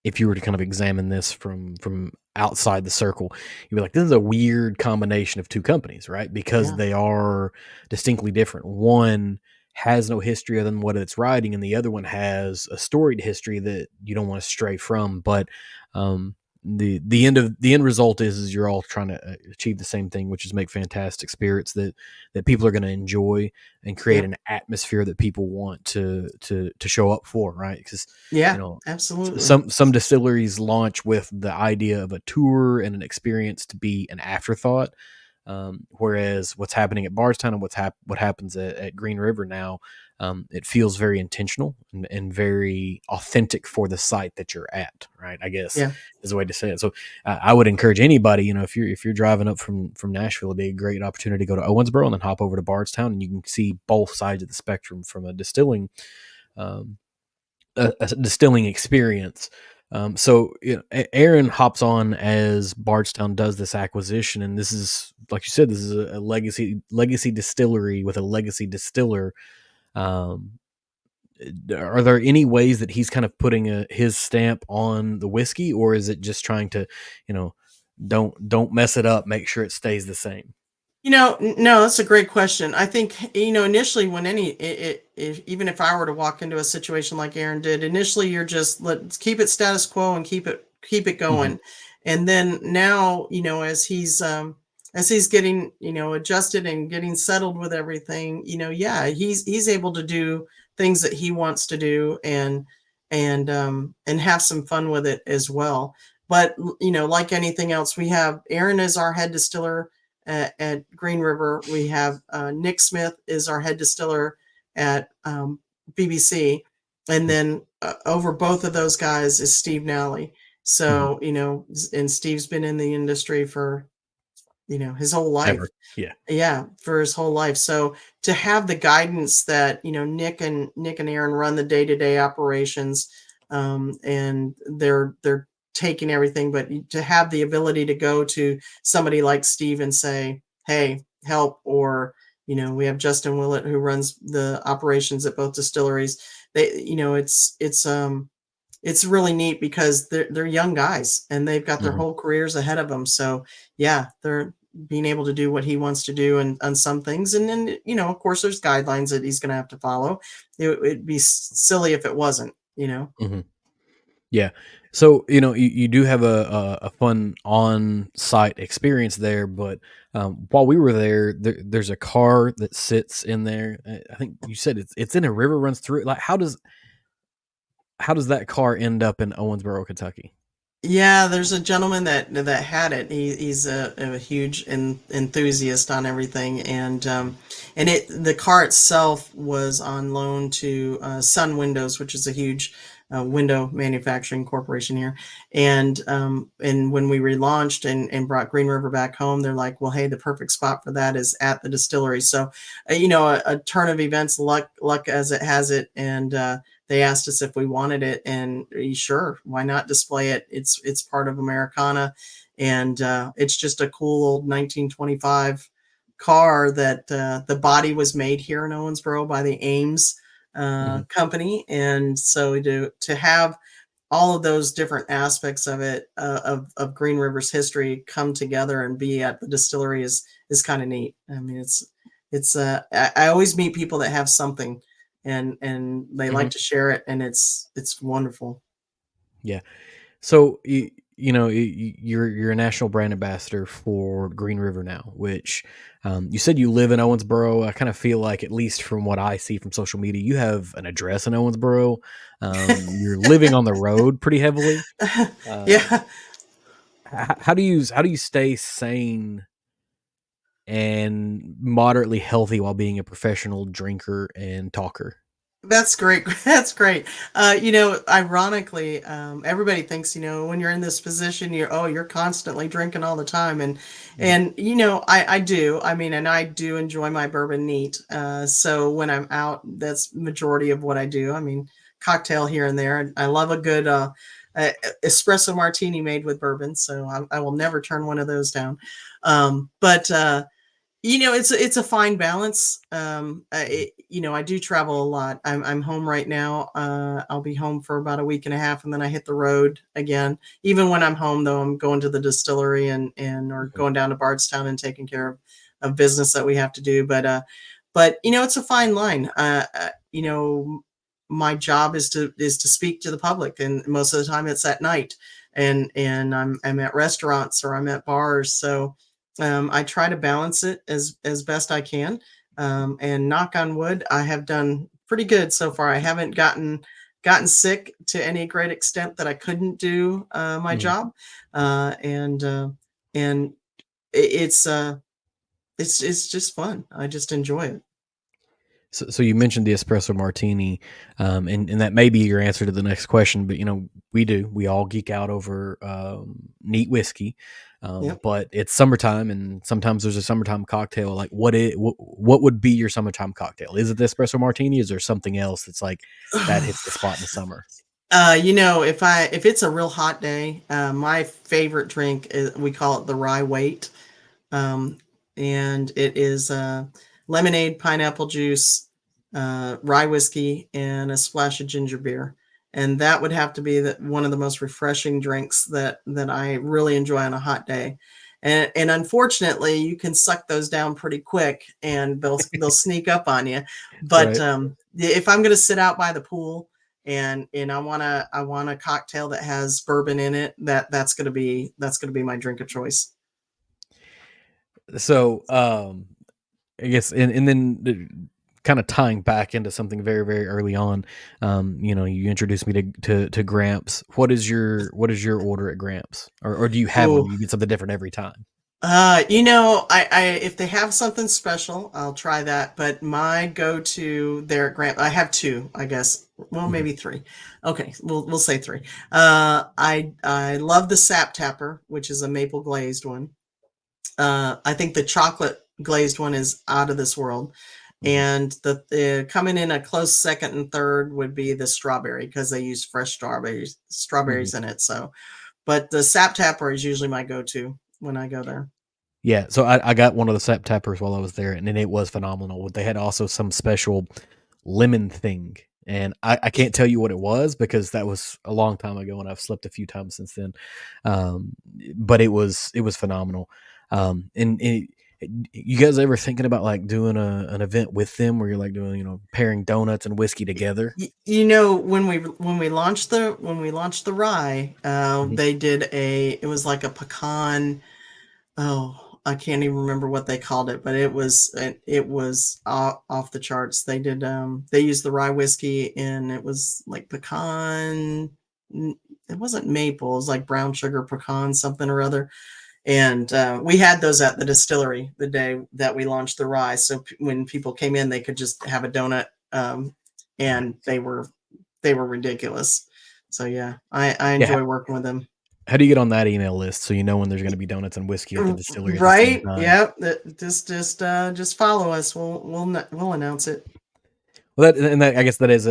if you were to kind of examine this from outside the circle, you'd be like, this is a weird combination of two companies, right? Because Yeah. they are distinctly different. One has no history other than what it's writing, and the other one has a storied history that you don't want to stray from. But um, the end result is you're all trying to achieve the same thing, which is make fantastic spirits that people are going to enjoy and create Yep. an atmosphere that people want to show up for, right? Because you Yeah, know absolutely. some distilleries launch with the idea of a tour and an experience to be an afterthought, whereas what's happening at Bardstown and what happens at Green River now, it feels very intentional and very authentic for the site that you're at, right? I guess Yeah. is a way to say it. So I would encourage anybody, if you're driving up from Nashville, it'd be a great opportunity to go to Owensboro and then hop over to Bardstown, and you can see both sides of the spectrum from um, a distilling experience. So Aaron hops on as Bardstown does this acquisition, and this is, like you said, this is a legacy distillery with a legacy distiller. Um, are there any ways that he's kind of putting his stamp on the whiskey, or is it just trying to, you know, don't mess it up, make sure it stays the same? No, that's a great question. I think, initially when if, even if I were to walk into a situation like Aaron did, initially you're just let's keep it status quo and keep it Hmm. going. And then now, as he's getting, adjusted and getting settled with everything, yeah, he's able to do things that he wants to do and have some fun with it as well. But like anything else, we have Aaron as our head distiller at Green River. We have Nick Smith is our head distiller at BBC, and then over both of those guys is Steve Nally. Hmm. So and Steve's been in the industry for his whole life. Ever. Yeah. Yeah, for his whole life. So to have the guidance that Nick and Aaron run the day-to-day operations, and they're taking everything, but to have the ability to go to somebody like Steve and say, "Hey, help," or we have Justin Willett who runs the operations at both distilleries. It's really neat because they're young guys and they've got their Hmm. whole careers ahead of them. So yeah, they're being able to do what he wants to do and on some things. And then, of course, there's guidelines that he's going to have to follow. It'd be silly if it wasn't. Hmm. Yeah. So, you do have a fun on-site experience there, but while we were there's a car that sits in there. I think you said it's in a river runs through it. Like, how does that car end up in Owensboro, Kentucky? Yeah, there's a gentleman that had it. He's a huge enthusiast on everything, and the car itself was on loan to Sun Windows, which is a huge window manufacturing corporation here. And when we relaunched and brought Green River back home, they're like, well, hey, the perfect spot for that is at the distillery. So, a turn of events, luck as it has it, and they asked us if we wanted it, and sure, why not display it? It's part of Americana, and it's just a cool old 1925 car that the body was made here in Owensboro by the Ames Hmm. company, and so to have all of those different aspects of it of Green River's history come together and be at the distillery is kind of neat. I mean, I always meet people that have something and they Hmm. like to share it, and it's wonderful. Yeah. So you're a national brand ambassador for Green River now, which you said you live in Owensboro. I kind of feel like, at least from what I see from social media, you have an address in Owensboro. You're living on the road pretty heavily. Um, Yeah. how do you stay sane and moderately healthy while being a professional drinker and talker? That's great. That's great. Ironically, everybody thinks, when you're in this position, you're constantly drinking all the time. And, Mhm. I do. I mean, and I do enjoy my bourbon neat. So when I'm out, that's majority of what I do. I mean, cocktail here and there. I love a good espresso martini made with bourbon, so I will never turn one of those down. But it's a fine balance. I do travel a lot. I'm home right now. I'll be home for about a week and a half, and then I hit the road again. Even when I'm home, though, I'm going to the distillery and or Mhm. going down to Bardstown and taking care of business that we have to do. But it's a fine line. My job is to speak to the public, and most of the time it's at night, and I'm at restaurants or I'm at bars, so I try to balance it as best I can. And knock on wood, I have done pretty good so far. I haven't gotten sick to any great extent that I couldn't do my Mhm. job. And it's just fun. I just enjoy it. So you mentioned the espresso martini, and that may be your answer to the next question. But we all geek out over neat whiskey, Yep. but it's summertime, and sometimes there's a summertime cocktail. Like what would be your summertime cocktail? Is it the espresso martini? Is there something else that's like that hits the spot in the summer? If it's a real hot day, my favorite drink is, we call it the rye wait. Um, and it is lemonade, pineapple juice, rye whiskey, and a splash of ginger beer. And that would have to be one of the most refreshing drinks that I really enjoy on a hot day. And unfortunately, you can suck those down pretty quick, and they'll sneak up on you. But Right. if I'm going to sit out by the pool and I want a cocktail that has bourbon in it, that's gonna be my drink of choice. So I guess, and then kind of tying back into something very, very early on, you introduced me to Gramps. What is your order at Gramps, or do you have one? Ooh. Do you get something different every time? I if they have something special, I'll try that. But my go-to there at Grant, I have two, I guess. Well, Mhm. maybe three. Okay, we'll say three. I love the Sap Tapper, which is a maple glazed one. I think the chocolate glazed one is out of this world. Mhm. And the coming in a close second and third would be the strawberry because they use fresh Mhm. strawberries in it. So, but the Sap Tapper is usually my go-to when I go there. Yeah, so I got one of the Sap Tappers while I was there, and then it was phenomenal. They had also some special lemon thing, and I can't tell you what it was because that was a long time ago, and I've slept a few times since then. Um, but it was phenomenal. And you guys ever thinking about like doing an event with them where you're like doing pairing donuts and whiskey together? When we launched the rye, Mhm. they did it was like a pecan. Oh, I can't even remember what they called it, but it was off the charts. They used the rye whiskey, and it was like pecan. It wasn't maple. It was like brown sugar pecan something or other. And we had those at the distillery the day that we launched the rye. So when people came in, they could just have a donut, and they were ridiculous. So yeah, I Yeah. enjoy working with them. How do you get on that email list so you know when there's going to be donuts and whiskey at the distillery at the same Right? time? Yep. Just follow us. We'll announce it. Well, I guess that is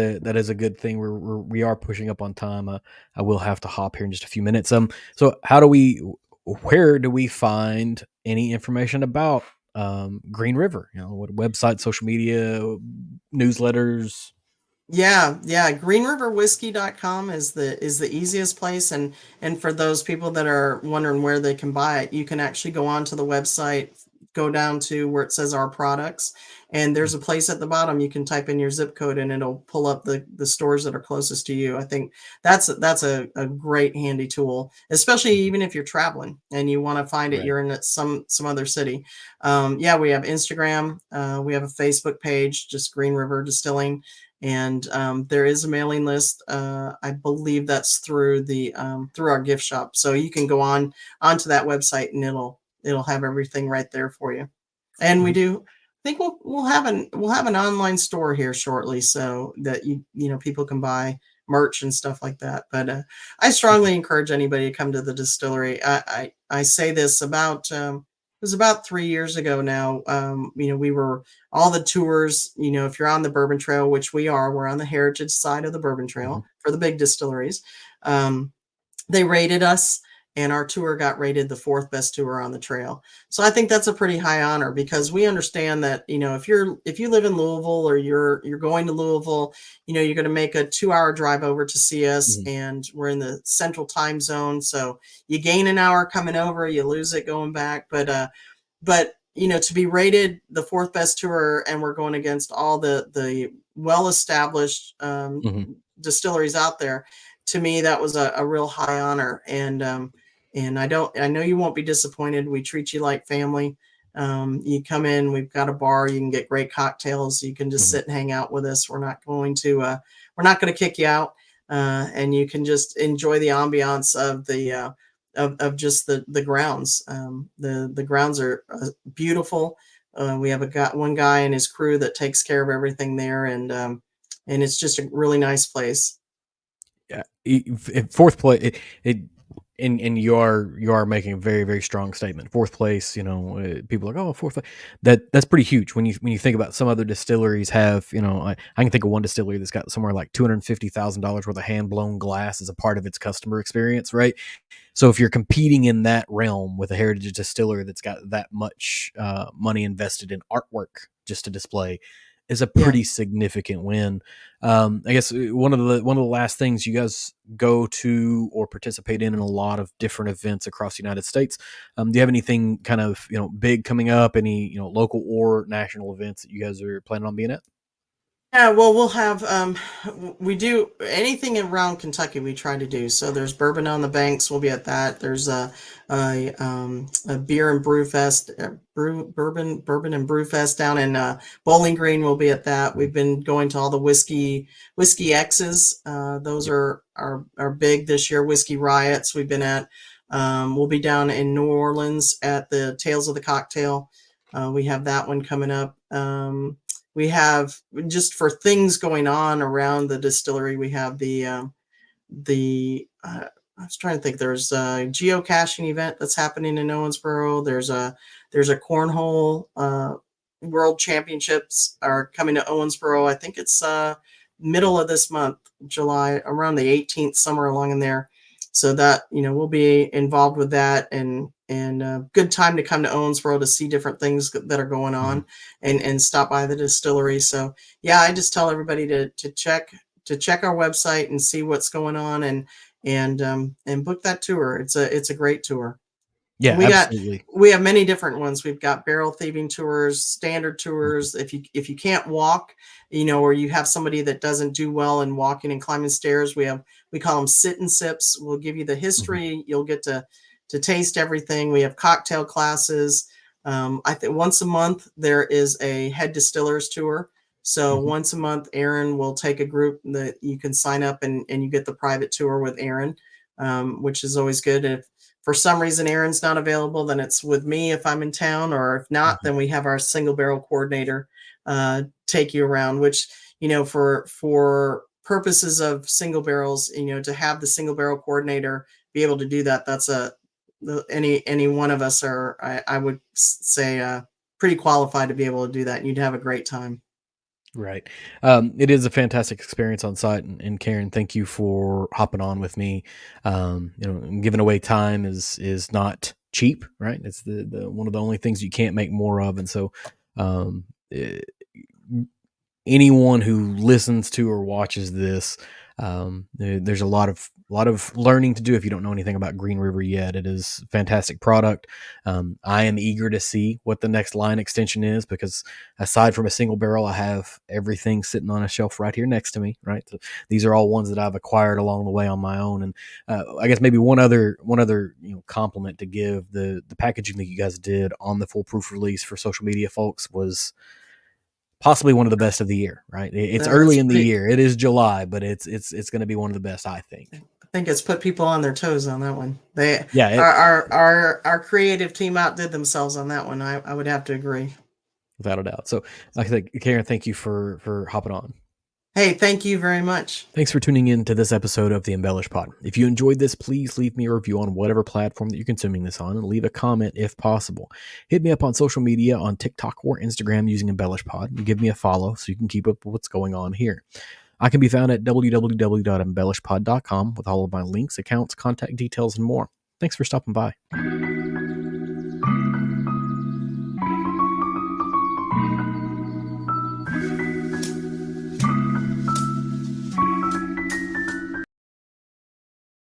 a good thing. We are pushing up on time. I will have to hop here in just a few minutes. So where do we find any information about Green River? What website, social media, newsletters? Yeah. GreenRiverWhiskey.com is the easiest place, and for those people that are wondering where they can buy it, you can actually go onto the website, go down to where it says our products, and there's a place at the bottom you can type in your zip code, and it'll pull up the stores that are closest to you. I think that's a great handy tool, especially even if you're traveling and you want to find it. Right. You're in some other city. Yeah, we have Instagram. We have a Facebook page, just Green River Distilling, and there is a mailing list. I believe that's through our gift shop, so you can go onto that website, and it'll have everything right there for you. And we Mhm. do. I think we'll have an online store here shortly, so that people can buy merch and stuff like that. But I Okay. strongly encourage anybody to come to the distillery. I say this about was about 3 years ago now. We were all the tours. If you're on the Bourbon Trail, which we are, we're on the heritage side of the Bourbon Hmm. Trail for the big distilleries. Um, they rated us, and our tour got rated the fourth best tour on the trail. So I think that's a pretty high honor, because we understand that, if you live in Louisville, or you're going to Louisville, you're going to make a 2-hour drive over to see us, Hmm. and we're in the central time zone. So you gain an hour coming over, you lose it going back. But to be rated the fourth best tour, and we're going against all the well established Hmm. distilleries out there, to me that was a real high honor. And I know you won't be disappointed. We treat you like family. You come in, we've got a bar, you can get great cocktails, you can just Hmm. sit and hang out with us. We're not going to kick you out. And you can just enjoy the ambiance of of just the grounds. The grounds are beautiful. We have one guy and his crew that takes care of everything there, and it's just a really nice place. Yeah, fourth place. And you are making a very, very strong statement. Fourth place, people are like, oh, fourth place. That's pretty huge when you think about some other distilleries have, I can think of one distillery that's got somewhere like $250,000 worth of hand blown glass as a part of its customer experience, right? So if you're competing in that realm with a heritage distiller that's got that much money invested in artwork just to display, is a Yeah. pretty significant win. I guess one of the last things, you guys go to or participate in a lot of different events across the United States. Do you have anything kind of big coming up? Any local or national events that you guys are planning on being at? Yeah, well, we'll have we do anything around Kentucky. We try to do so. There's Bourbon on the Banks. We'll be at that. There's a beer and brew fest, bourbon and brew fest down in Bowling Green. We'll be at that. We've been going to all the whiskey X's. Those Yep. are big this year. Whiskey Riots. We've been at. We'll be down in New Orleans at the Tales of the Cocktail. We have that one coming up. We have, just for things going on around the distillery, we have the I was trying to think. There's a geocaching event that's happening in Owensboro. There's a cornhole world championships are coming to Owensboro. I think it's middle of this month, July, around the 18th, somewhere along in there. So that, we'll be involved with that, and good time to come to Owensboro to see different things that are going Mhm. on, and stop by the distillery. So yeah, I just tell everybody to check our website and see what's going on, and book that tour. It's a great tour. Yeah, And absolutely. we have many different ones. We've got barrel thieving tours, standard Mhm. tours. If you can't walk, or you have somebody that doesn't do well in walking and climbing stairs, we call them sit and sips. We'll give you the Mhm. history. You'll get to taste everything. We have cocktail classes. I think once a month there is a head distillers tour. So Mhm. once a month, Aaron will take a group that you can sign up, and you get the private tour with Aaron, which is always good. And if for some reason Aaron's not available, then it's with me if I'm in town, or if not, Mhm. then we have our single barrel coordinator take you around. Which, for purposes of single barrels, to have the single barrel coordinator be able to do that, that's any one of us are, I would say, pretty qualified to be able to do that, and you'd have a great time. Right. It is a fantastic experience on site, and Karen, thank you for hopping on with me. Giving away time is not cheap, right? It's the one of the only things you can't make more of, and so um, eh, anyone who listens to or watches this, there's a lot of learning to do if you don't know anything about Green River yet. It is a fantastic product. I am eager to see what the next line extension is, because aside from a single barrel, I have everything sitting on a shelf right here next to me. Right, so these are all ones that I've acquired along the way on my own. And I guess maybe one other compliment to give, the packaging that you guys did on the foolproof release for social media folks was possibly one of the best of the year, right? It's That's early in the pretty. year. It is July, but it's going to be one of the best, I think. I think it's put people on their toes on that one. They Yeah, our creative team outdid themselves on that one. I would have to agree. without a doubt. So, like I said, Karen, thank you for hopping on. Hey, thank you very much. Thanks for tuning in to this episode of the Embellish Pod. If you enjoyed this, please leave me a review on whatever platform that you're consuming this on and leave a comment if possible. Hit me up on social media on TikTok or Instagram using EmbellishPod and give me a follow so you can keep up with what's going on here. I can be found at www.embellishpod.com with all of my links, accounts, contact details, and more. Thanks for stopping by.